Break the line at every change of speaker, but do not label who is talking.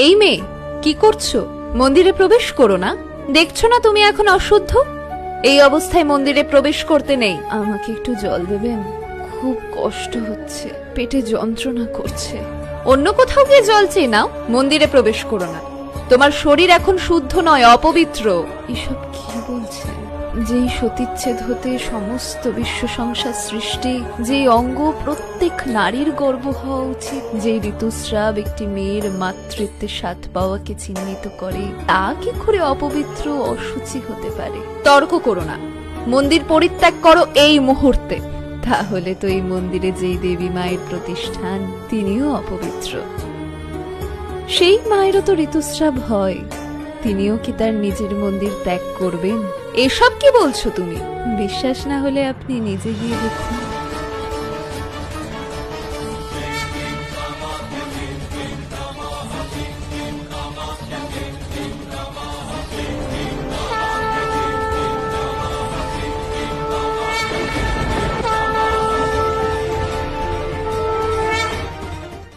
এই মেয়ে, কি করছো? মন্দিরে প্রবেশ করো না। দেখছো না তুমি এখন অশুদ্ধ? এই অবস্থায় মন্দিরে প্রবেশ করতে নেই। আমাকে একটু জল দেবেন? খুব কষ্ট হচ্ছে, পেটে যন্ত্রণা করছে। অন্য কোথাও গিয়ে জল চেয়ে নাও, মন্দিরে প্রবেশ করো না। তোমার শরীর এখন শুদ্ধ নয়, অপবিত্র। এসব কি বলছে? যেই সতীচ্ছেদ হতে সমস্ত বিশ্ব সংসার সৃষ্টি, যেই অঙ্গ প্রত্যেক নারীর গর্ব হওয়া উচিত, যেই ঋতুস্রাব একটি মেয়ের মাতৃত্বের স্বাদ পাওয়াকে চিহ্নিত করে, তা কি করে অপবিত্র অসুচি হতে পারে? তর্ক করো না, মন্দির পরিত্যাগ করো এই মুহূর্তে। তাহলে তো এই মন্দিরে যেই দেবী মায়ের প্রতিষ্ঠান, তিনিও অপবিত্র। সেই মায়েরও তো ঋতুস্রাব হয়, তিনিও কি তার নিজের মন্দির ত্যাগ করবেন? এসব কি বলছো তুমি? বিশ্বাস না হলে আপনি নিজে গিয়ে দেখুন।